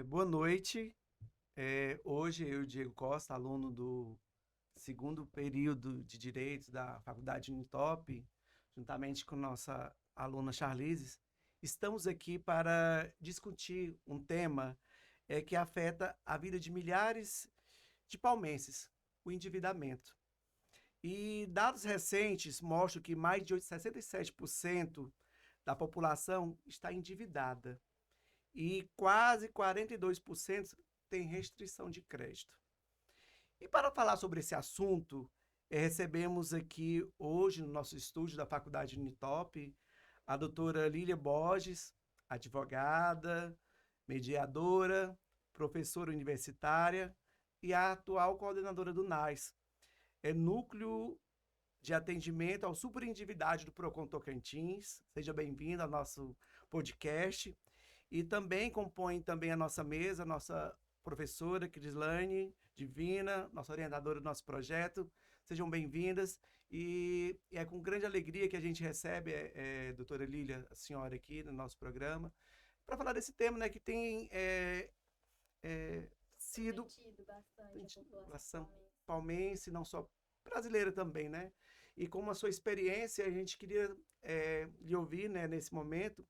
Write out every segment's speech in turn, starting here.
Boa noite. Hoje eu e o Diego Costa, aluno do segundo período de Direitos da Faculdade Unitop, juntamente com nossa aluna Charlize, estamos aqui para discutir um tema que afeta a vida de milhares de palmenses, o endividamento. E dados recentes mostram que mais de 67% da população está endividada e quase 42% tem restrição de crédito. E para falar sobre esse assunto, recebemos aqui hoje no nosso estúdio da Faculdade Unitop a doutora Lília Borges, advogada, mediadora, professora universitária e a atual coordenadora do NAS, Núcleo de Atendimento ao Superendividado do Procon Tocantins. Seja bem-vinda ao nosso podcast. E também compõe também a nossa mesa, a nossa professora Crislane Divina, nossa orientadora do nosso projeto. Sejam bem-vindas. E é com grande alegria que a gente recebe, doutora Lília, a senhora aqui no nosso programa, para falar desse tema, né, que tem sido Bastante a população população palmense, não só brasileira também, né? E como a sua experiência, a gente queria lhe ouvir, né, nesse momento,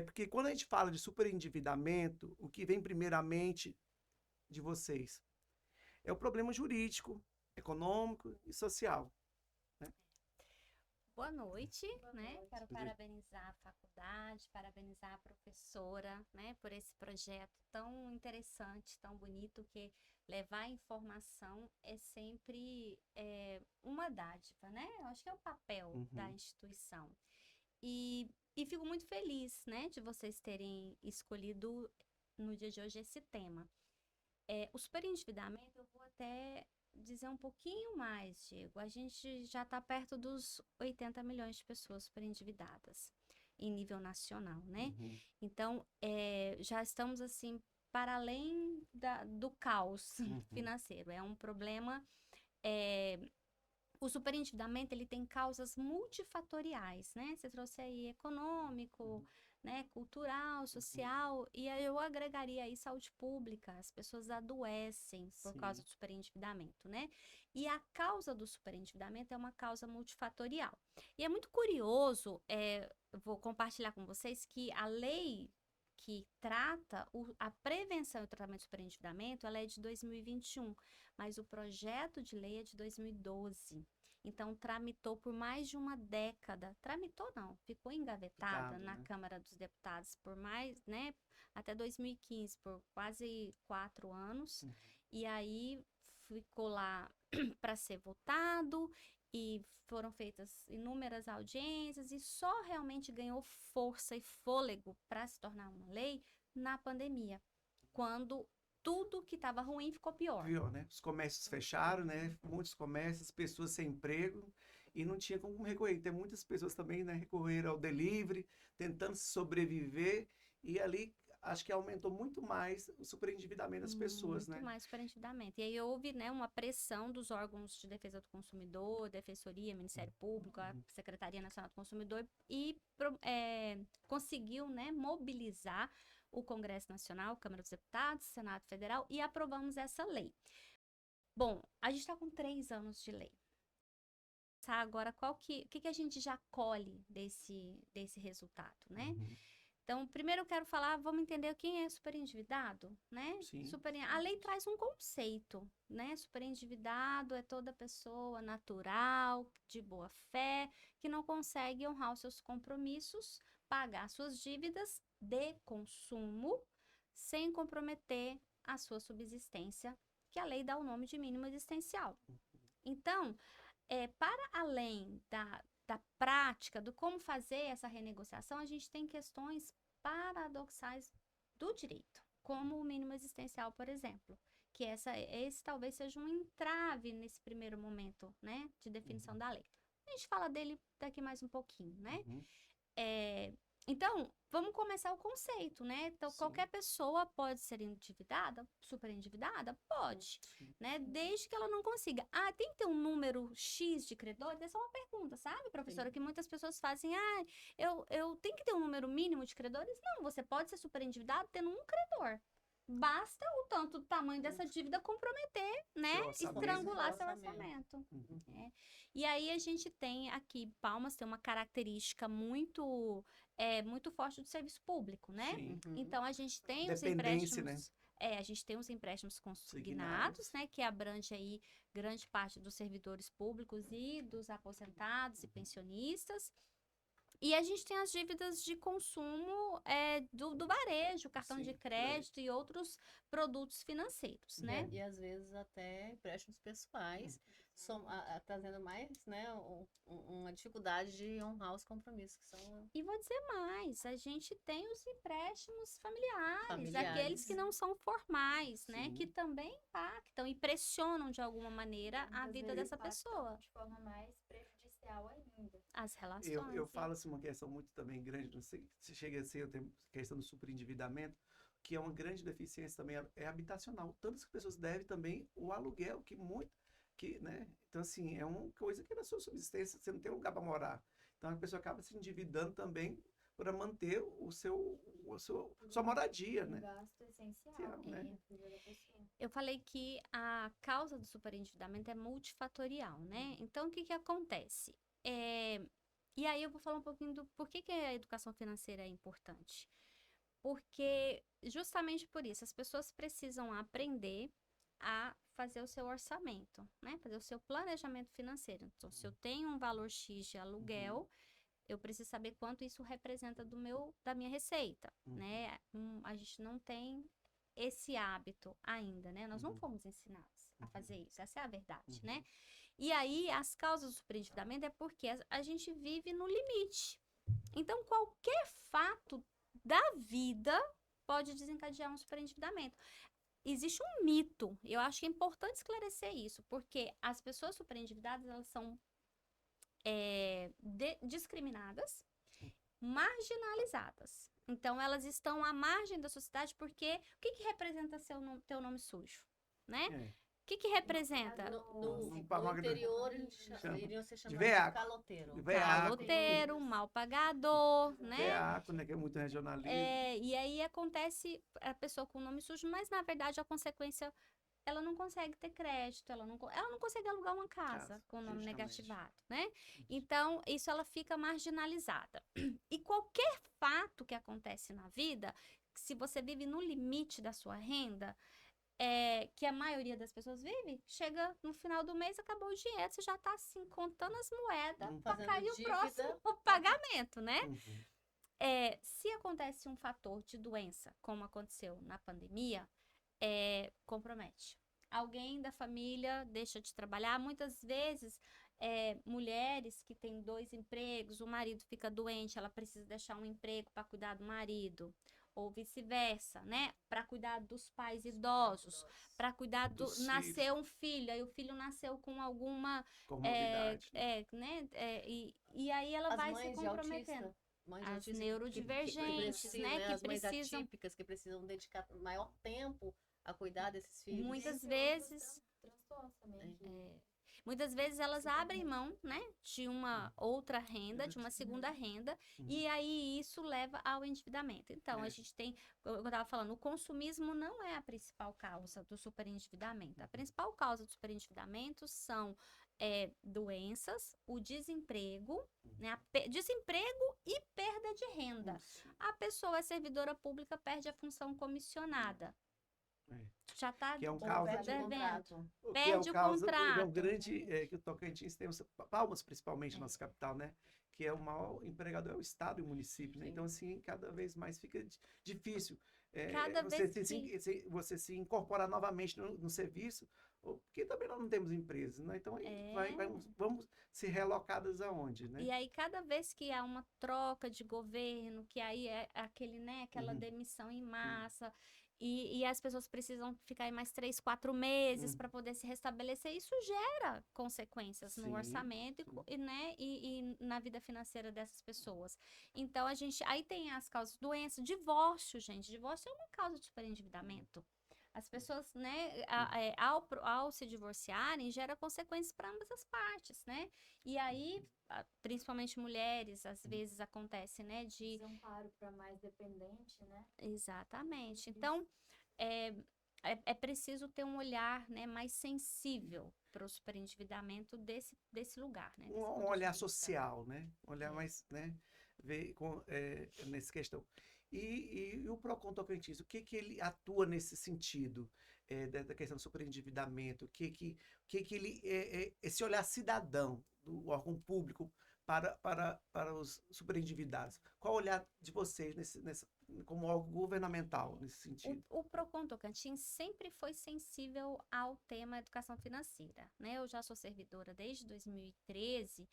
porque quando a gente fala de superendividamento, o que vem primeiramente de vocês é o problema jurídico, econômico e social, né? Boa noite, Boa né? noite. Quero parabenizar a faculdade, parabenizar a professora, né, por esse projeto tão interessante, tão bonito, que levar informação é sempre uma dádiva, né? Eu acho que é o papel da Uhum. instituição. E fico muito feliz, né, de vocês terem escolhido no dia de hoje esse tema. O superendividamento, eu vou até dizer um pouquinho mais, Diego. A gente já está perto dos 80 milhões de pessoas superendividadas em nível nacional, né? Uhum. Então, já estamos assim para além do caos Uhum. financeiro. É um problema. é, o superendividamento, ele tem causas multifatoriais, né? Você trouxe aí econômico, né, cultural, social, e aí eu agregaria aí saúde pública. As pessoas adoecem por causa Sim. do superendividamento, né? E a causa do superendividamento é uma causa multifatorial. E é muito curioso, eu vou compartilhar com vocês que a lei que trata a prevenção e o tratamento do superendividamento, ela é de 2021, mas o projeto de lei é de 2012. Então, tramitou por mais de uma década. Tramitou não, ficou engavetada Picado, na né? Câmara dos Deputados por mais, né, até 2015, por quase 4 anos. Uhum. E aí ficou lá para ser votado e foram feitas inúmeras audiências e só realmente ganhou força e fôlego para se tornar uma lei na pandemia, quando tudo que estava ruim ficou pior. Pior, né? Os comércios fecharam, né? Muitos comércios, pessoas sem emprego e não tinha como recorrer. Tem muitas pessoas também, né, recorreram ao delivery, tentando sobreviver e ali acho que aumentou muito mais o superendividamento das pessoas, Muito né? mais superendividamento. E aí houve, né, uma pressão dos órgãos de defesa do consumidor, Defensoria, Ministério Público, a Secretaria Nacional do Consumidor, e conseguiu, né, mobilizar o Congresso Nacional, Câmara dos Deputados, Senado Federal, e aprovamos essa lei. Bom, a gente está com 3 anos de lei. Agora, o que a gente já colhe desse resultado, né? Uhum. Então, primeiro eu quero falar, vamos entender quem é superendividado, né? Sim. A lei traz um conceito, né? Superendividado é toda pessoa natural, de boa fé, que não consegue honrar os seus compromissos, pagar suas dívidas de consumo, sem comprometer a sua subsistência, que a lei dá o nome de mínimo existencial. Então, para além da prática, do como fazer essa renegociação, a gente tem questões paradoxais do direito, como o mínimo existencial, por exemplo, que esse talvez seja um entrave nesse primeiro momento, né, de definição Uhum. da lei. A gente fala dele daqui mais um pouquinho, né? Uhum. É, então, vamos começar o conceito, né? Então, qualquer Sim. pessoa pode ser endividada, super endividada? Pode, Sim. né? Desde que ela não consiga. Ah, tem que ter um número X de credores? Essa é uma pergunta, sabe, professora? Sim. Que muitas pessoas fazem. Ah, eu tenho que ter um número mínimo de credores? Não, você pode ser super endividado tendo um credor. basta o tanto do tamanho dessa dívida comprometer, né? Seu orçamento. Estrangular seu Orçamento. orçamento. Uhum. É. E aí a gente tem aqui, Palmas tem uma característica muito forte do serviço público, né? Sim. Uhum. Então a gente tem os Dependência, né? empréstimos, a gente tem os empréstimos consignados, Consignados. né, que abrange aí grande parte dos servidores públicos e dos aposentados e pensionistas. E a gente tem as dívidas de consumo do varejo, cartão de Sim, crédito e outros produtos financeiros, né? E às vezes até empréstimos pessoais, trazendo mais, né, uma dificuldade de honrar os compromissos que são E vou dizer mais, a gente tem os empréstimos familiares, aqueles familiares. que não são formais, né? Sim. Que também impactam e pressionam de alguma maneira a Muitas vida vezes dessa impactam pessoa, de forma mais prejudicial ainda. as relações. Eu né? falo assim, uma questão muito também grande, não sei se chega a ser, eu tenho questão do superendividamento, que é uma grande deficiência também, é habitacional. Tantas pessoas devem também o aluguel, né? Então, assim, é uma coisa que na sua subsistência você não tem lugar para morar. Então, a pessoa acaba se endividando também para manter sua moradia, Um né? gasto essencial Né? na vida da pessoa. Eu falei que a causa do superendividamento é multifatorial, né? Então, o que que acontece? E aí eu vou falar um pouquinho do porquê que a educação financeira é importante. Porque, justamente por isso, as pessoas precisam aprender a fazer o seu orçamento, né? Fazer o seu planejamento financeiro. Então, se eu tenho um valor X de aluguel, eu preciso saber quanto isso representa da minha receita, né? A gente não tem esse hábito ainda, né? Nós não fomos ensinados a fazer isso, essa é a verdade, né? E aí, as causas do superendividamento é porque a gente vive no limite. Então, qualquer fato da vida pode desencadear um superendividamento. Existe um mito, eu acho que é importante esclarecer isso, porque as pessoas superendividadas, elas são discriminadas, marginalizadas. Então, elas estão à margem da sociedade porque o que representa teu nome sujo, né? O que representa? No interior, iriam ser chamados de veaco. caloteiro. Caloteiro, mal pagador, né? Veaco, né? Que é muito regionalismo. E aí acontece a pessoa com o nome sujo, mas na verdade a consequência, ela não consegue ter crédito, ela não consegue alugar uma casa com o nome justamente. negativado, né? Então, isso ela fica marginalizada. E qualquer fato que acontece na vida, se você vive no limite da sua renda, que a maioria das pessoas vive, chega no final do mês, acabou o dinheiro, você já está assim, contando as moedas para cair o próximo pagamento, né? Se acontece um fator de doença, como aconteceu na pandemia, compromete. Alguém da família deixa de trabalhar, muitas vezes mulheres que têm 2 empregos, o marido fica doente, ela precisa deixar um emprego para cuidar do marido, ou vice-versa, né? Para cuidar dos pais idosos, para cuidar nasceu um filho, aí o filho nasceu com alguma comorbidade, né? E aí ela vai se comprometendo. As neurodivergentes, né? As mães atípicas que precisam dedicar maior tempo a cuidar desses filhos. Muitas vezes. Transtornos também. Muitas vezes elas abrem mão, né, de uma outra renda, de uma segunda renda, e aí isso leva ao endividamento. Então, a gente tem, eu estava falando, o consumismo não é a principal causa do superendividamento. A principal causa do superendividamento são doenças, o desemprego, né, desemprego e perda de renda. A pessoa é servidora pública, perde a função comissionada. Já está que é um causa perde o contrato. É um grande que o Tocantins tem, Palmas principalmente, nossa capital, né? Que é o maior empregador, é o estado e o município, né? Então, assim, cada vez mais fica difícil você se incorporar novamente no serviço, porque também nós não temos empresas, né? Então, vamos ser relocadas aonde, né? E aí, cada vez que há uma troca de governo, que aí é aquela demissão em massa, e as pessoas precisam ficar aí mais 3, 4 meses para poder se restabelecer, isso gera consequências no orçamento e na vida financeira dessas pessoas. Então, aí tem as causas de doença, divórcio, gente. Divórcio é uma causa de superendividamento. As pessoas, né, ao se divorciarem, gera consequências para ambas as partes, né? E aí, principalmente mulheres, às vezes acontece, né, Desamparo para mais dependente, né? Exatamente. Então, é preciso ter um olhar, né, mais sensível para o superendividamento desse lugar, né? desse Um ponto de olhar vista. social, né? Um olhar É. mais, né? Ver nessa questão. E o Procon Tocantins, o que que ele atua nesse sentido da questão do superendividamento? O que que ele esse olhar cidadão do órgão público para os superendividados? Qual o olhar de vocês como órgão governamental nesse sentido? O Procon Tocantins sempre foi sensível ao tema educação financeira, né? Eu já sou servidora desde 2013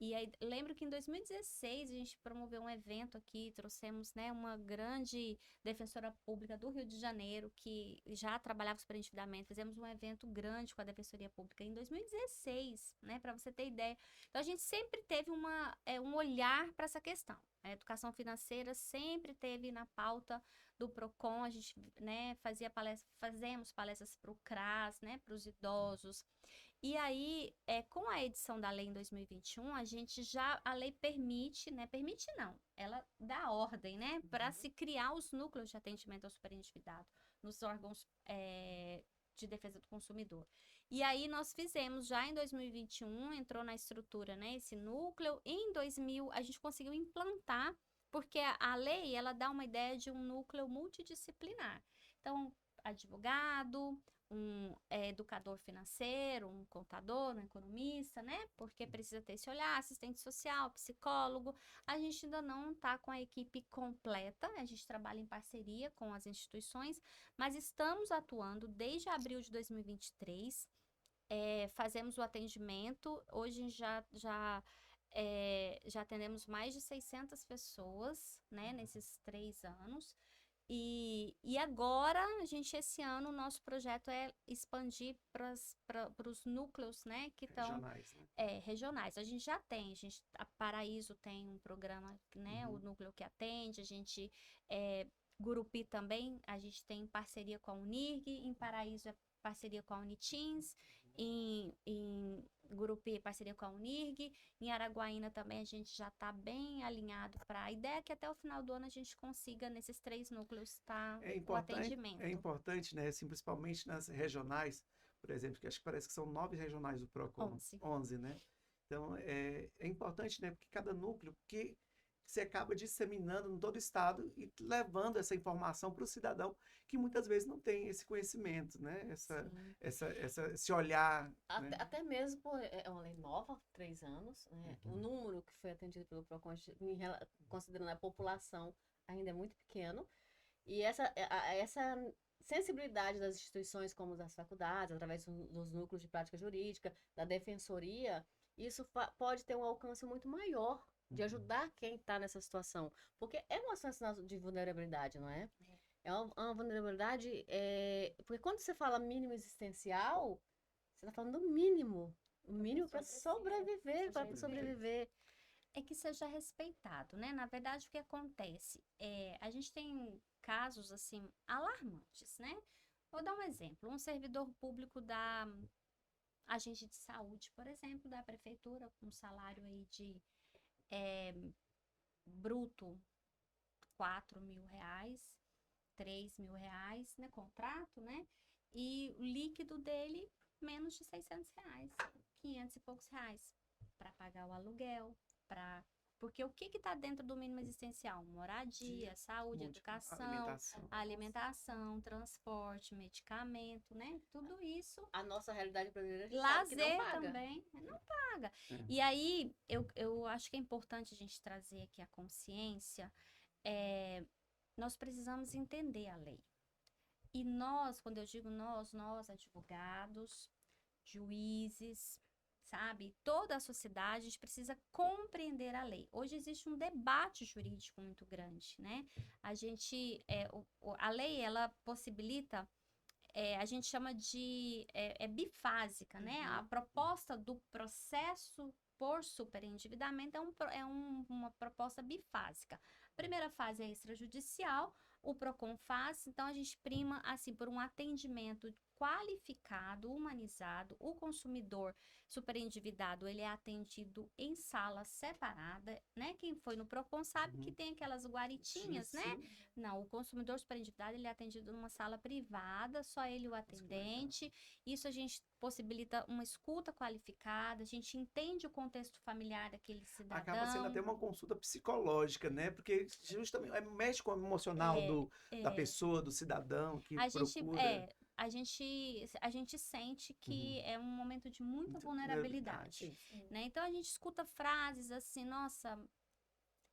e aí lembro que em 2016 a gente promoveu um evento aqui, trouxemos, né, uma grande defensora pública do Rio de Janeiro que já trabalhava superendividamento, fizemos um evento grande com a Defensoria Pública em 2016, né, para você ter ideia. Então a gente sempre teve um olhar para essa questão. A educação financeira sempre teve na pauta do Procon, a gente, né, fazemos palestras para o CRAS, né, para os idosos. E aí, com a edição da lei em 2021, a lei permite, né, permite não, ela dá ordem, né, para se criar os núcleos de atendimento ao superendividado nos órgãos de defesa do consumidor. E aí nós fizemos já em 2021, entrou na estrutura, né, esse núcleo, e em 2000 a gente conseguiu implantar, porque a lei, ela dá uma ideia de um núcleo multidisciplinar. Então, advogado, um educador financeiro, um contador, um economista, né? Porque precisa ter esse olhar, assistente social, psicólogo. A gente ainda não está com a equipe completa, a gente trabalha em parceria com as instituições, mas estamos atuando desde abril de 2023. Fazemos o atendimento, hoje já atendemos mais de 600 pessoas, né, nesses 3 anos. E agora, esse ano, o nosso projeto é expandir para os núcleos, né, que estão Regionais, né? regionais. A Paraíso tem um programa, né, o núcleo que atende, Gurupi também, a gente tem parceria com a Unirg, em Paraíso é parceria com a Unitins, em Gurupi parceria com a Unirg, em Araguaína também a gente já está bem alinhado para a ideia que até o final do ano a gente consiga nesses 3 núcleos estar o atendimento. É importante, né, assim, principalmente nas regionais, por exemplo, que acho que parece que são 9 regionais do Procon, 11, né? Então, é importante, né, porque cada núcleo que você acaba disseminando em todo o estado e levando essa informação para o cidadão que muitas vezes não tem esse conhecimento, né? Esse olhar, né? Até mesmo, é uma lei nova, 3 anos, né? O número que foi atendido pelo Procon, considerando a população, ainda é muito pequeno. E essa sensibilidade das instituições, como das faculdades, através dos núcleos de prática jurídica, da defensoria, isso pode ter um alcance muito maior de ajudar quem está nessa situação. Porque é uma situação de vulnerabilidade, não é? É uma vulnerabilidade, porque quando você fala mínimo existencial, você está falando do mínimo. O mínimo para sobreviver, É que seja respeitado, né? Na verdade, o que acontece? A gente tem casos, assim, alarmantes, né? Vou dar um exemplo. Um servidor público da agente de saúde, por exemplo, da prefeitura, com um salário aí de bruto R$ 4.000, R$ 3.000, né? Contrato, né? E o líquido dele, menos de R$ 600, 500 e poucos reais, para pagar o aluguel, porque o que está dentro do mínimo existencial? Moradia, saúde, educação, alimentação, transporte, medicamento, né? Tudo isso. A nossa realidade brasileira, a gente lazer sabe que não paga. também, não paga. E aí, eu acho que é importante a gente trazer aqui a consciência. Nós precisamos entender a lei. E nós, quando eu digo nós advogados, juízes, sabe? Toda a sociedade, a gente precisa compreender a lei. Hoje existe um debate jurídico muito grande, né? A lei, ela possibilita, a gente chama de bifásica, né? A proposta do processo por superendividamento uma proposta bifásica. A primeira fase é extrajudicial, o Procon faz, então a gente prima, assim, por um atendimento qualificado, humanizado. O consumidor superendividado, ele é atendido em sala separada, né? Quem foi no Procon sabe que tem aquelas guaritinhas, né? Sim. Não, o consumidor superendividado, ele é atendido numa sala privada, só ele e o atendente. Isso a gente possibilita uma escuta qualificada, a gente entende o contexto familiar daquele Acaba sendo até cidadão. uma consulta psicológica, né? Porque justamente mexe com o emocional da É, pessoa, do cidadão que a gente, procura a gente sente que é um momento de muita muita vulnerabilidade, Sim. né? Então a gente escuta frases assim, nossa,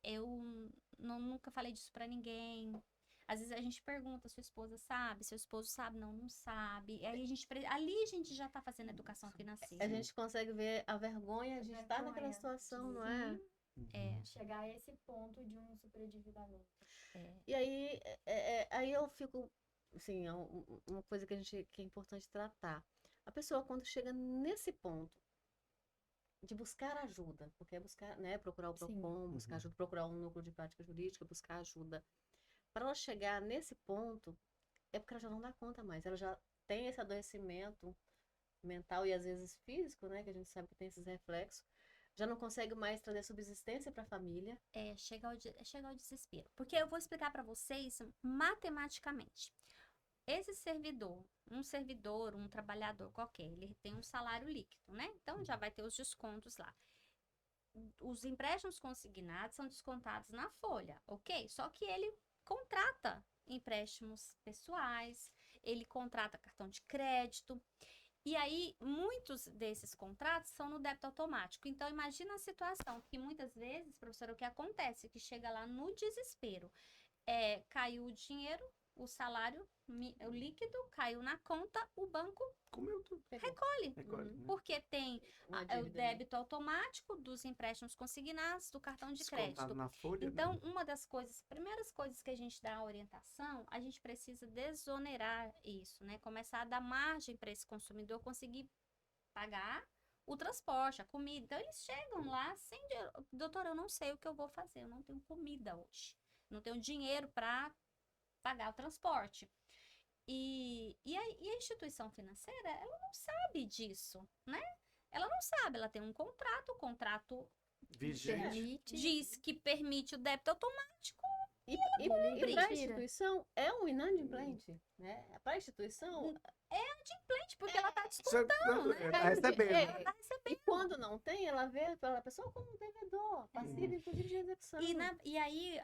eu nunca falei disso pra ninguém. Às vezes a gente pergunta, sua esposa sabe? Seu esposo sabe? Não, não sabe. E aí ali a gente já tá fazendo educação financeira. A gente consegue ver a vergonha de estar naquela vergonha situação, de- não é? É, Chegar a esse ponto de um superendividamento. E aí, aí eu fico, assim, uma coisa que é importante tratar. A pessoa, quando chega nesse ponto de buscar ajuda, porque é buscar, né, procurar o PROCON, buscar ajuda, procurar um núcleo de prática jurídica, buscar ajuda. Para ela chegar nesse ponto, é porque ela já não dá conta mais. Ela já tem esse adoecimento mental e às vezes físico, né, que a gente sabe que tem esses reflexos. Já não consegue mais trazer subsistência para a família. chega ao desespero. Porque eu vou explicar para vocês matematicamente. Esse servidor, um trabalhador qualquer, ele tem um salário líquido, né? Então já vai ter os descontos lá. Os empréstimos consignados são descontados na folha, ok? Só que ele contrata empréstimos pessoais, ele contrata cartão de crédito. E aí, muitos desses contratos são no débito automático. Então, imagina a situação que muitas vezes, professora, o que acontece? Que chega lá no desespero. Caiu o dinheiro, o salário, o líquido, caiu na conta, o banco comeu tudo. recolhe. Recolhe, né? Porque tem Uma o dívida, né? débito automático dos empréstimos consignados, do cartão de Descontado crédito. na folha, Então, né? uma das primeiras coisas que a gente dá a orientação, a gente precisa desonerar isso, né? Começar a dar margem para esse consumidor conseguir pagar o transporte, a comida. Então, eles chegam lá sem dinheiro. Doutor, eu não sei o que eu vou fazer, eu não tenho comida hoje. Não tenho dinheiro para pagar o transporte. E a instituição financeira, ela não sabe disso, né? Ela não sabe, ela tem um contrato, o contrato Vigente. diz que permite o débito automático. E cumpre. para a instituição é um inadimplente, né? Para a instituição, Porque ela está Isso tá recebendo. ela tá recebendo. e quando não tem, ela vê aquela pessoa como um devedor, passivo, inclusive, de execução. E aí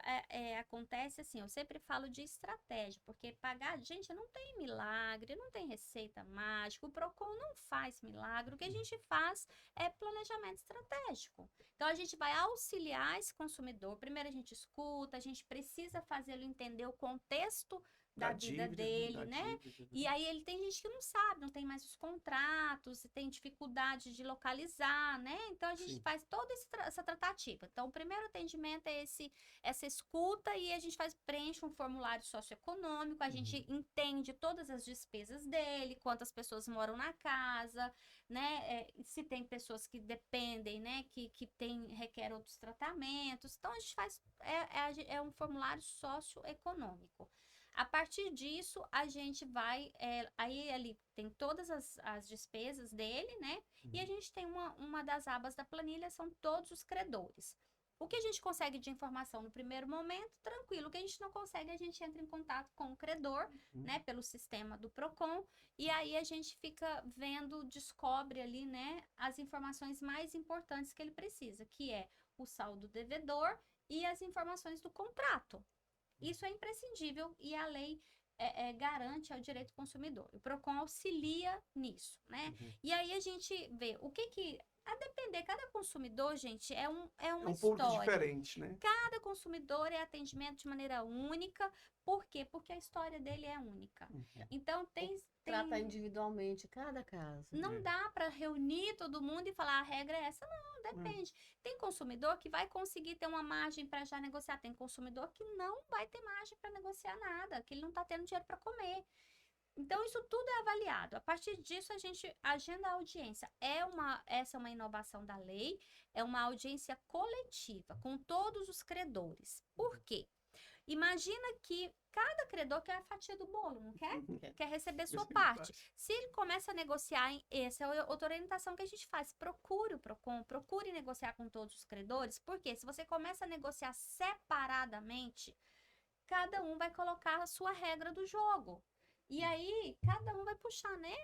acontece assim, eu sempre falo de estratégia, porque pagar, gente, não tem milagre, não tem receita mágica, o PROCON não faz milagre, o que a gente faz é planejamento estratégico. Então a gente vai auxiliar esse consumidor, primeiro a gente escuta, a gente precisa fazê-lo entender o contexto da vida dele, né? E aí ele tem gente que não sabe, não tem mais os contratos, tem dificuldade de localizar, né? Então a gente Sim. faz toda essa tratativa. Então o primeiro atendimento é essa escuta e a gente preenche um formulário socioeconômico, a gente entende todas as despesas dele, quantas pessoas moram na casa, né? Se tem pessoas que dependem, né? Que requer outros tratamentos. Então a gente faz um formulário socioeconômico. A partir disso, a gente vai. Aí ali tem todas as despesas dele, né? E a gente tem uma das abas da planilha, são todos os credores. O que a gente consegue de informação no primeiro momento, tranquilo. O que a gente não consegue, a gente entra em contato com o credor, né? Pelo sistema do PROCON. E aí a gente fica vendo, descobre ali, né? As informações mais importantes que ele precisa, que é o saldo devedor e as informações do contrato. Isso é imprescindível e a lei garante ao direito do consumidor. O PROCON auxilia nisso, né? E aí a gente vê o que a depender, cada consumidor, gente, é uma ponto história. diferente, né? Cada consumidor é atendimento de maneira única. Por quê? Porque a história dele é única. Então, Trata individualmente cada caso. não dá para reunir todo mundo e falar a regra é essa. Não, depende. Tem consumidor que vai conseguir ter uma margem para já negociar. Tem consumidor que não vai ter margem para negociar nada, que ele não está tendo dinheiro para comer. Então, isso tudo é avaliado. A partir disso, a gente agenda a audiência. Essa é uma inovação da lei, é uma audiência coletiva, com todos os credores. Por quê? Imagina que cada credor quer a fatia do bolo, não quer? Quer receber sua Receber parte. parte. Se ele começa a negociar, essa é outra orientação que a gente faz. Procure o PROCON, procure negociar com todos os credores, porque se você começa a negociar separadamente, cada um vai colocar a sua regra do jogo. E aí, cada um vai puxar, né,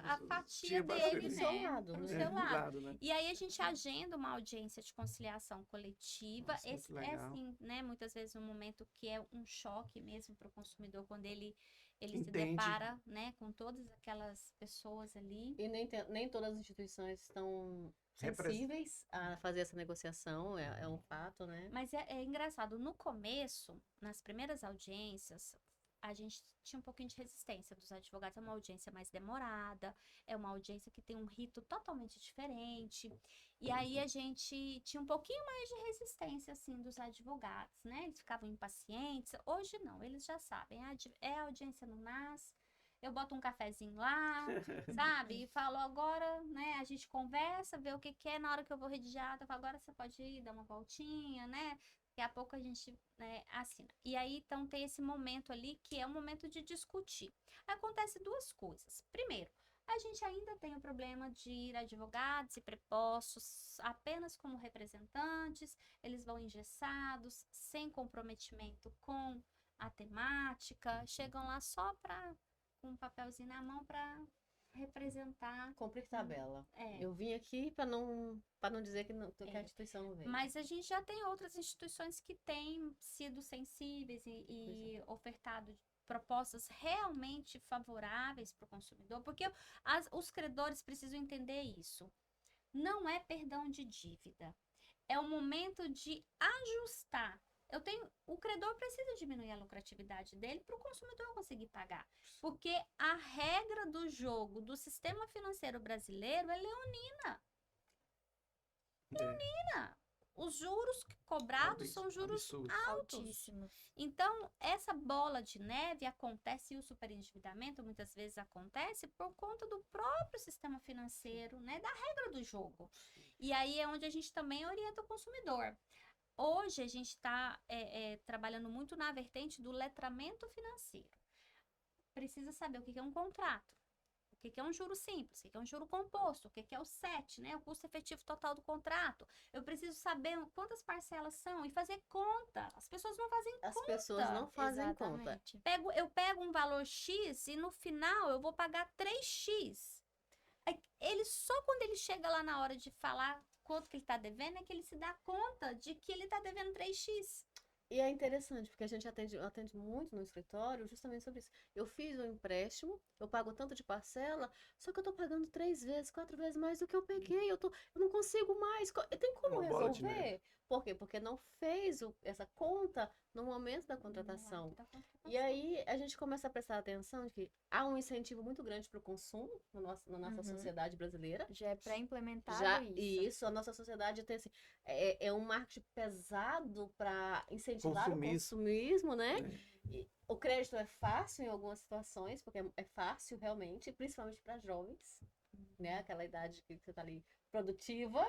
a fatia dele, do seu lado, pro né? seu do lado. né? E aí a gente agenda uma audiência de conciliação coletiva. Nossa, muito Esse é legal. assim, né? Muitas vezes um momento que é um choque mesmo para o consumidor quando ele se Entende. depara, né, com todas aquelas pessoas ali. E nem todas as instituições estão sensíveis a fazer essa negociação, é um fato, né? Mas é engraçado, no começo, nas primeiras audiências, a gente tinha um pouquinho de resistência dos advogados. É uma audiência mais demorada, é uma audiência que tem um rito totalmente diferente. E aí a gente tinha um pouquinho mais de resistência, assim, dos advogados, né? Eles ficavam impacientes. Hoje não, eles já sabem. É audiência no MAS, eu boto um cafezinho lá, sabe? E falo, agora, né, a gente conversa, vê o que que é. Na hora que eu vou redigir, eu falo, agora você pode ir dar uma voltinha, né? Daqui a pouco a gente, né, assina. E aí, então, tem esse momento ali que é um momento de discutir. Acontece duas coisas. Primeiro, a gente ainda tem o problema de ir advogados e prepostos apenas como representantes, eles vão engessados, sem comprometimento com a temática, chegam lá só com um papelzinho na mão para representar. Cumprir tabela. É. Eu vim aqui para não dizer que a instituição não veio. Mas a gente já tem outras instituições que têm sido sensíveis e ofertado propostas realmente favoráveis para o consumidor, porque os credores precisam entender isso. Não é perdão de dívida, é o momento de ajustar. O credor precisa diminuir a lucratividade dele para o consumidor conseguir pagar, porque a regra do jogo do sistema financeiro brasileiro é leonina. Os juros cobrados são juros altos. Altíssimos. Então, essa bola de neve acontece, e o superendividamento muitas vezes acontece por conta do próprio sistema financeiro, né, da regra do jogo. E aí é onde a gente também orienta o consumidor. Hoje a gente está trabalhando muito na vertente do letramento financeiro. Precisa saber o que é um contrato. O que é um juro simples, o que é um juro composto, o que é o CET, né? O custo efetivo total do contrato. Eu preciso saber quantas parcelas são e fazer conta. As pessoas não fazem conta. As pessoas não fazem conta. Exatamente. Eu pego um valor X e no final eu vou pagar 3x. Só quando ele chega lá na hora de falar quanto que ele está devendo é que ele se dá conta de que ele está devendo 3x. E é interessante, porque a gente atende muito no escritório justamente sobre isso. Eu fiz um empréstimo, eu pago tanto de parcela, só que eu tô pagando 3 vezes, 4 vezes mais do que eu peguei. Eu não consigo mais. Tem como Uma bola de neve. resolver? Por quê? Porque não fez essa conta no momento da contratação. E aí a gente começa a prestar atenção de que há um incentivo muito grande para o consumo na nossa sociedade brasileira. Já é pré-implementado Já isso. isso, a nossa sociedade tem assim, é um marketing pesado para incentivar o consumismo, né? E o crédito é fácil em algumas situações, porque é fácil realmente, principalmente para jovens, né? Aquela idade que você está ali produtiva.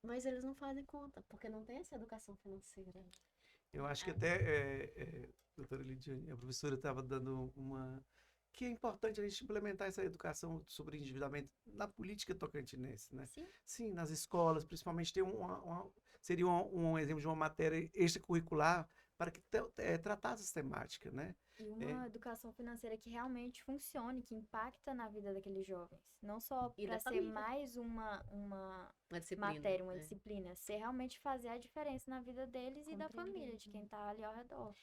Mas eles não fazem conta, porque não tem essa educação financeira. Eu acho que até, doutora Lidiane, a professora estava dando que é importante a gente implementar essa educação sobre endividamento na política tocantinense, né? Sim. Sim, nas escolas, principalmente ter seria um exemplo de uma matéria extracurricular para que tratasse essa temática, né? E uma educação financeira que realmente funcione, que impacta na vida daqueles jovens. Não só E da para ser família. uma Uma disciplina. matéria, uma né? disciplina. Ser realmente fazer a diferença na vida deles e da Compreender, família, de quem tá ali ao redor.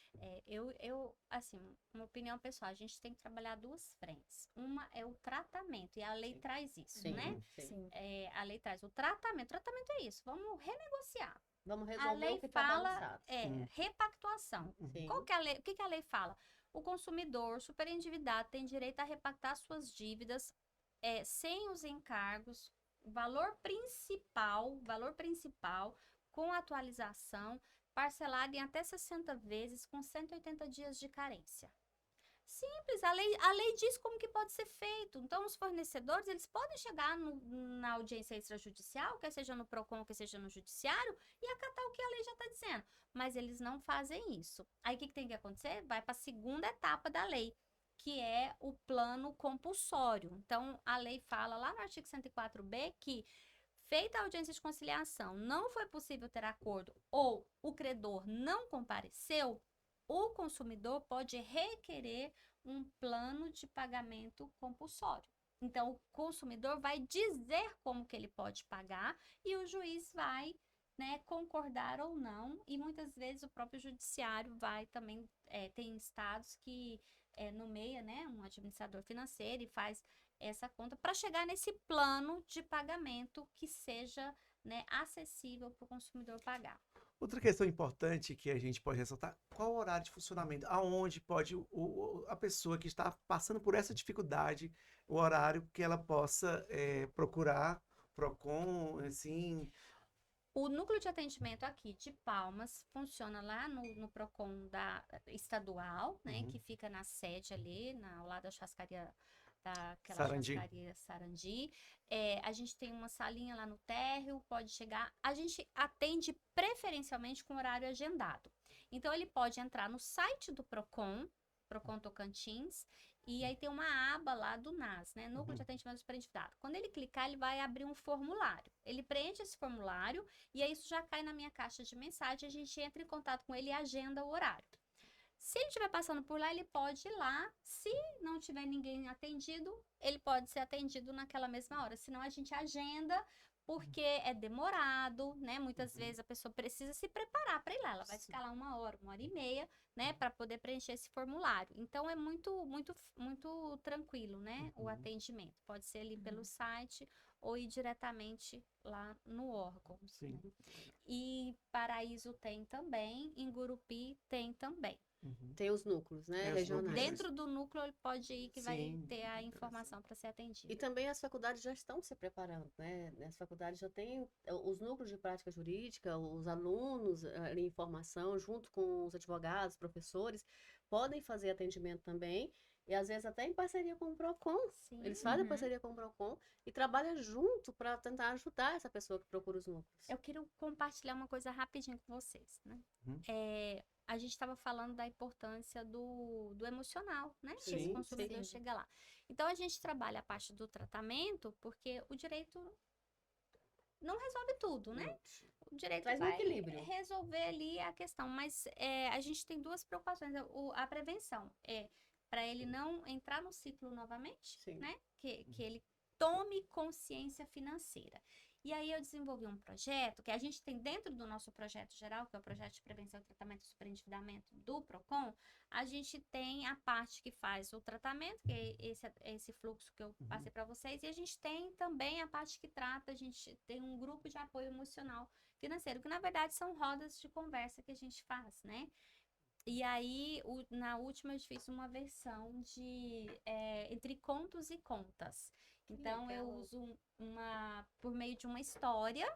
Assim, uma opinião pessoal, a gente tem que trabalhar duas frentes. Uma é o tratamento, e a lei traz isso, Sim, né? sim. A lei traz o tratamento. O tratamento é isso, vamos renegociar. Vamos A resolver lei o que está fala, bagunçado. repactuação. Sim. Qual que é a lei? O que que a lei fala? O consumidor superendividado tem direito a repactar suas dívidas sem os encargos, valor principal, com atualização, parcelado em até 60 vezes, com 180 dias de carência. Simples, a lei diz como que pode ser feito. Então, os fornecedores, eles podem chegar na audiência extrajudicial, quer seja no PROCON, quer seja no judiciário, e acatar o que a lei já está dizendo. Mas eles não fazem isso. Aí, o que tem que acontecer? Vai para a segunda etapa da lei, que é o plano compulsório. Então, a lei fala lá no artigo 104b que, feita a audiência de conciliação, não foi possível ter acordo ou o credor não compareceu, o consumidor pode requerer um plano de pagamento compulsório. Então, o consumidor vai dizer como que ele pode pagar e o juiz vai, né, concordar ou não. E muitas vezes o próprio judiciário vai também, tem estados que nomeia, né, um administrador financeiro e faz essa conta para chegar nesse plano de pagamento que seja, né, acessível para o consumidor pagar. Outra questão importante que a gente pode ressaltar, qual o horário de funcionamento? Aonde pode a pessoa que está passando por essa dificuldade, o horário que ela possa procurar PROCON, assim... O núcleo de atendimento aqui de Palmas funciona lá no PROCON estadual, né, que fica na sede ali, ao lado da churrascaria, daquela Sarandi. churrascaria Sarandi. A gente tem uma salinha lá no térreo, pode chegar. A gente atende preferencialmente com horário agendado. Então, ele pode entrar no site do PROCON Tocantins, e aí tem uma aba lá do NAS, né? Núcleo de Atendimento Superendividado. Quando ele clicar, ele vai abrir um formulário. Ele preenche esse formulário e aí isso já cai na minha caixa de mensagem, a gente entra em contato com ele e agenda o horário. Se ele estiver passando por lá, ele pode ir lá. Se não tiver ninguém atendido, ele pode ser atendido naquela mesma hora. Senão, a gente agenda, porque é demorado, né? Muitas vezes a pessoa precisa se preparar para ir lá. Ela vai ficar lá 1 hora, 1 hora e meia, né? Para poder preencher esse formulário. Então, é muito, muito, muito tranquilo, né? O atendimento. Pode ser ali pelo site ou ir diretamente lá no órgão. Sim. Né? E Paraíso tem também, em Gurupi tem também. Tem os núcleos, né, Os regionais. núcleos. Dentro do núcleo ele pode ir que vai Sim, ter a interessante. informação para ser atendido. E também as faculdades já estão se preparando, né? As faculdades já têm os núcleos de prática jurídica, os alunos ali em formação, junto com os advogados, professores, podem fazer atendimento também, e às vezes até em parceria com o PROCON. Sim. Eles fazem parceria com o PROCON e trabalham junto para tentar ajudar essa pessoa que procura os núcleos. Eu quero compartilhar uma coisa rapidinho com vocês, né? A gente estava falando da importância do emocional, né? Que esse Sim, consumidor chega lá. Então, a gente trabalha a parte do tratamento, porque o direito não resolve tudo, né? O direito Traz um vai equilíbrio. resolver ali a questão, mas a gente tem duas preocupações. A prevenção é para ele não entrar no ciclo novamente, Sim. né? Que ele tome consciência financeira. E aí eu desenvolvi um projeto que a gente tem dentro do nosso projeto geral, que é o projeto de prevenção e tratamento do superendividamento do PROCON. A gente tem a parte que faz o tratamento, que é esse fluxo que eu passei para vocês, e a gente tem também a parte que trata, a gente tem um grupo de apoio emocional financeiro, que na verdade são rodas de conversa que a gente faz, né? E aí, na última, eu fiz uma versão de entre contos e contas. Então, eu uso por meio de uma história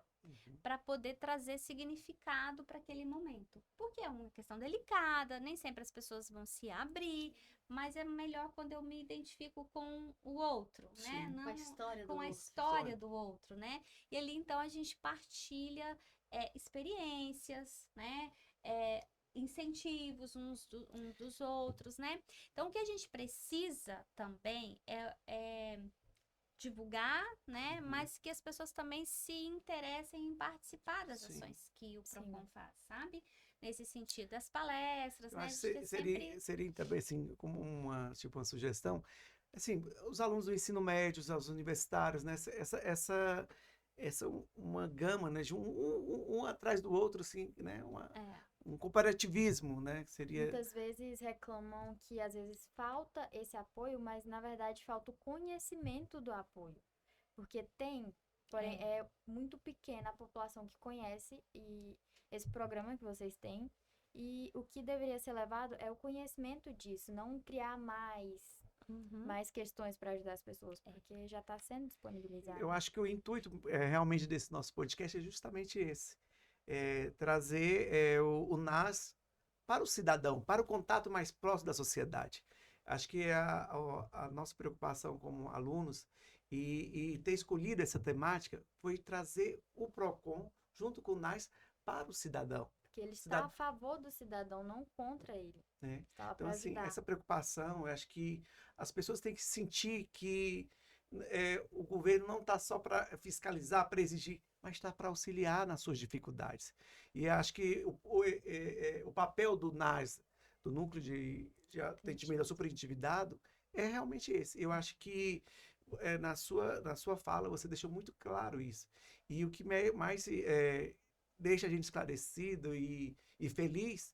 para poder trazer significado para aquele momento. Porque é uma questão delicada, nem sempre as pessoas vão se abrir, mas é melhor quando eu me identifico com o outro, né? Não com a história do com a outro. história do outro, né? E ali, então, a gente partilha experiências, né? Incentivos uns dos outros, né? Então, o que a gente precisa também é divulgar, né? Mas que as pessoas também se interessem em participar das ações que o PROCON faz, sabe? Nesse sentido, das palestras, Eu né? acho que seria também, assim, como uma sugestão, assim, os alunos do ensino médio, os universitários, né? Essa uma gama, né? De um atrás do outro, assim, né? Um comparativismo, né? Que seria... Muitas vezes reclamam que às vezes falta esse apoio, mas na verdade falta o conhecimento do apoio. Porque porém é muito pequena a população que conhece esse programa que vocês têm. E o que deveria ser levado é o conhecimento disso, não criar mais questões para ajudar as pessoas, porque já está sendo disponibilizado. Eu acho que o intuito realmente desse nosso podcast é justamente esse. Trazer o NAS para o cidadão, para o contato mais próximo da sociedade. Acho que a nossa preocupação como alunos e ter escolhido essa temática foi trazer o PROCON junto com o NAS para o cidadão. Porque ele está a favor do cidadão, não contra ele. Né? Está Então, para assim, ajudar. essa preocupação, eu acho que as pessoas têm que sentir que o governo não está só para fiscalizar, para exigir, mas está para auxiliar nas suas dificuldades. E acho que o papel do NAS, do Núcleo de Atendimento ao Superendividado, é realmente esse. Eu acho que na sua fala você deixou muito claro isso. E o que mais deixa a gente esclarecido e feliz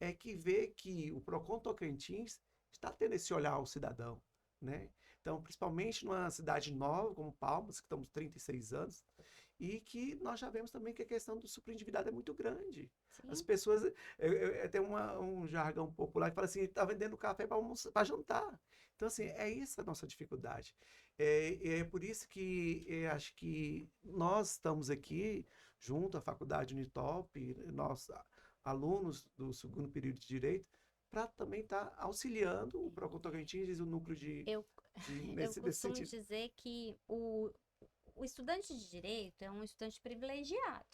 é que vê que o PROCON Tocantins está tendo esse olhar ao cidadão, né? Então, principalmente numa cidade nova como Palmas, que estamos 36 anos, e que nós já vemos também que a questão do superendividado é muito grande. Sim. As pessoas, tem um jargão popular que fala assim, está vendendo café para jantar. Então, assim, é isso a nossa dificuldade. É por isso que acho que nós estamos aqui, junto à Faculdade Unitop, nós, alunos do segundo período de Direito, para também estar auxiliando o PROCON Tocantins e o núcleo Eu nesse costumo sentido. dizer que o estudante de direito é um estudante privilegiado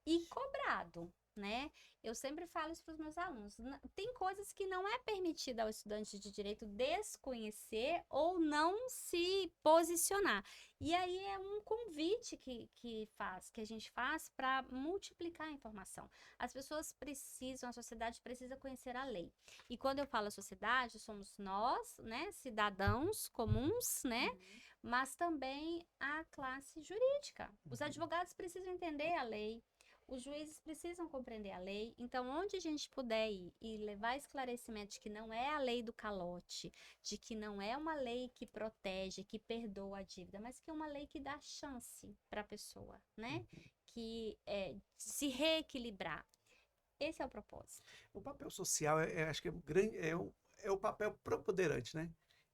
e cobrado, né? Eu sempre falo isso para os meus alunos. Tem coisas que não é permitido ao estudante de direito desconhecer ou não se posicionar. E aí é um convite que a gente faz para multiplicar a informação. As pessoas precisam, a sociedade precisa conhecer a lei. E quando eu falo a sociedade, somos nós, né, cidadãos comuns, né? Mas também a classe jurídica. Os advogados precisam entender a lei, os juízes precisam compreender a lei. Então, onde a gente puder ir e levar esclarecimento de que não é a lei do calote, de que não é uma lei que protege, que perdoa a dívida, mas que é uma lei que dá chance para a pessoa, né? Que se reequilibrar. Esse é o propósito. O papel social, acho que é o papel preponderante, né?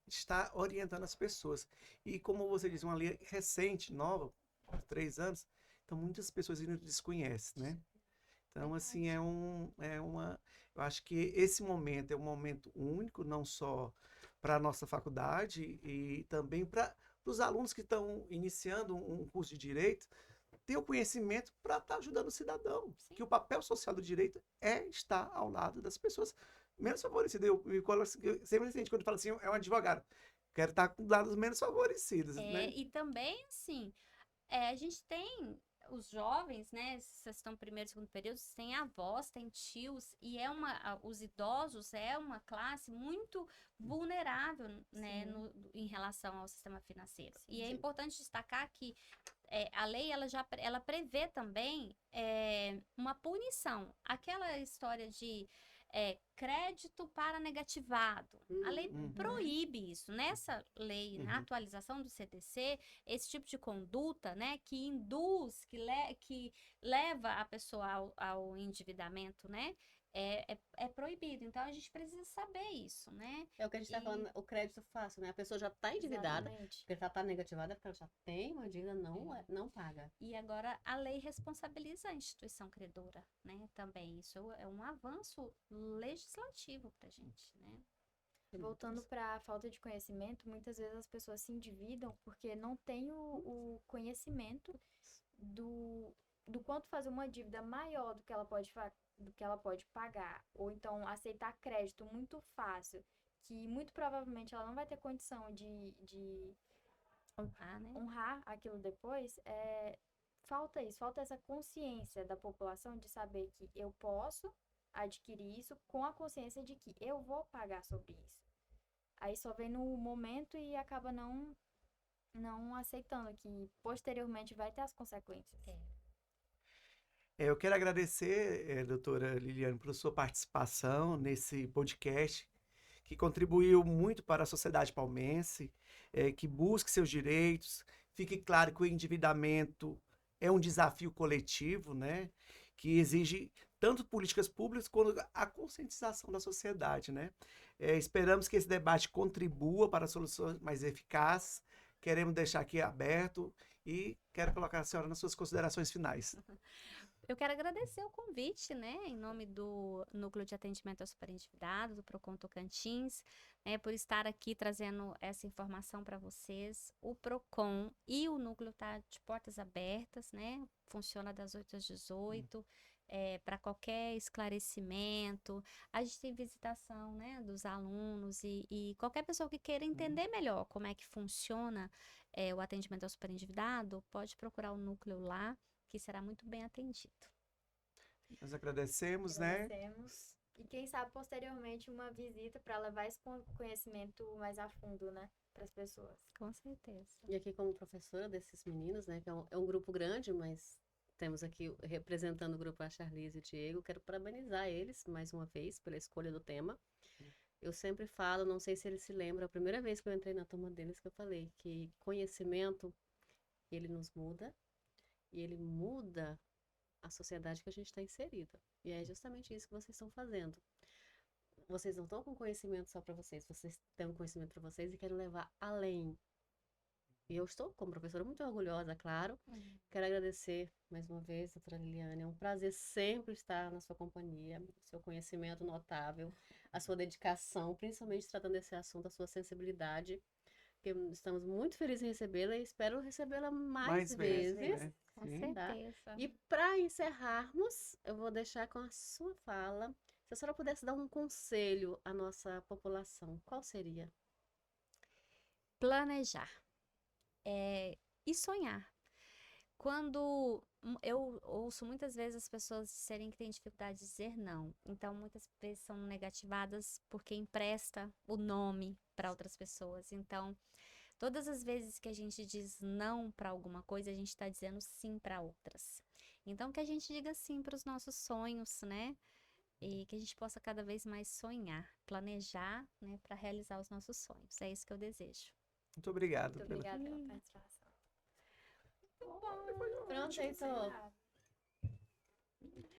Está orientando as pessoas. E como você disse, uma lei recente, nova, há 3 anos, então muitas pessoas ainda desconhecem, né? Então, assim, eu acho que esse momento é um momento único, não só para a nossa faculdade e também para os alunos que estão iniciando um curso de Direito, ter o conhecimento para estar ajudando o cidadão. Sim. Que o papel social do direito é estar ao lado das pessoas menos favorecidas. Eu sempre sinto quando falo assim, é um advogado. Quero estar do lado dos menos favorecidos, né? E também, assim, a gente tem os jovens, né? Vocês estão primeiro e segundo período, têm avós, têm tios, e os idosos é uma classe muito vulnerável, né, em relação ao sistema financeiro. E é importante destacar que a lei ela prevê também uma punição. Aquela história de crédito para negativado. A lei proíbe isso. Nessa lei, na atualização do CDC, esse tipo de conduta, né, que induz, que leva a pessoa ao endividamento, né, é proibido. Então, a gente precisa saber isso, né? É o que a gente está falando, o crédito fácil, né? A pessoa já está endividada, Exatamente. porque ela está negativada, porque ela já tem uma dívida, não paga. E agora a lei responsabiliza a instituição credora, né? Também isso é um avanço legislativo para a gente, né? Voltando para a falta de conhecimento, muitas vezes as pessoas se endividam porque não têm o conhecimento do quanto fazer uma dívida maior do que ela pode pagar, ou então aceitar crédito muito fácil, que muito provavelmente ela não vai ter condição de Honrar, né? honrar aquilo depois. Falta essa consciência da população de saber que eu posso adquirir isso com a consciência de que eu vou pagar sobre isso. Aí só vem no momento e acaba não aceitando que posteriormente vai ter as consequências. Eu quero agradecer, doutora Liliane, pela sua participação nesse podcast, que contribuiu muito para a sociedade palmense, que busque seus direitos. Fique claro que o endividamento é um desafio coletivo, né? Que exige tanto políticas públicas quanto a conscientização da sociedade, né? Esperamos que esse debate contribua para soluções mais eficazes. Queremos deixar aqui aberto e quero colocar a senhora nas suas considerações finais. Eu quero agradecer o convite, né, em nome do Núcleo de Atendimento ao Superendividado, do Procon Tocantins, né, por estar aqui trazendo essa informação para vocês. O Procon e o Núcleo está de portas abertas, né, funciona das 8 às 18, para qualquer esclarecimento. A gente tem visitação, né, dos alunos e qualquer pessoa que queira entender melhor como é que funciona o atendimento ao superendividado, pode procurar o núcleo lá, que será muito bem atendido. Nós agradecemos, né? Agradecemos. E quem sabe posteriormente uma visita para levar esse conhecimento mais a fundo, né, para as pessoas. Com certeza. E aqui como professora desses meninos, né, que é um grupo grande, mas temos aqui representando o grupo a Charlize e o Diego, quero parabenizar eles mais uma vez pela escolha do tema. Eu sempre falo, não sei se eles se lembram, a primeira vez que eu entrei na turma deles que eu falei que conhecimento, ele nos muda e ele muda a sociedade que a gente está inserida. E é justamente isso que vocês estão fazendo. Vocês não estão com conhecimento só para vocês têm um conhecimento para vocês e querem levar além. E eu estou, como professora, muito orgulhosa, claro. Quero agradecer mais uma vez, doutora Liliane. É um prazer sempre estar na sua companhia, o seu conhecimento notável, a sua dedicação, principalmente tratando desse assunto, a sua sensibilidade. Estamos muito felizes em recebê-la e espero recebê-la mais vezes. Né? Com Sim. certeza. E para encerrarmos, eu vou deixar com a sua fala. Se a senhora pudesse dar um conselho à nossa população, qual seria? Planejar. E sonhar. Quando eu ouço muitas vezes as pessoas disserem que têm dificuldade de dizer não. Então, muitas vezes são negativadas porque empresta o nome para outras pessoas. Então, todas as vezes que a gente diz não para alguma coisa, a gente está dizendo sim para outras. Então, que a gente diga sim para os nossos sonhos, né? E que a gente possa cada vez mais sonhar, planejar, né, para realizar os nossos sonhos. É isso que eu desejo. Muito obrigado. Muito obrigada pela participação. Pronto, Heitor.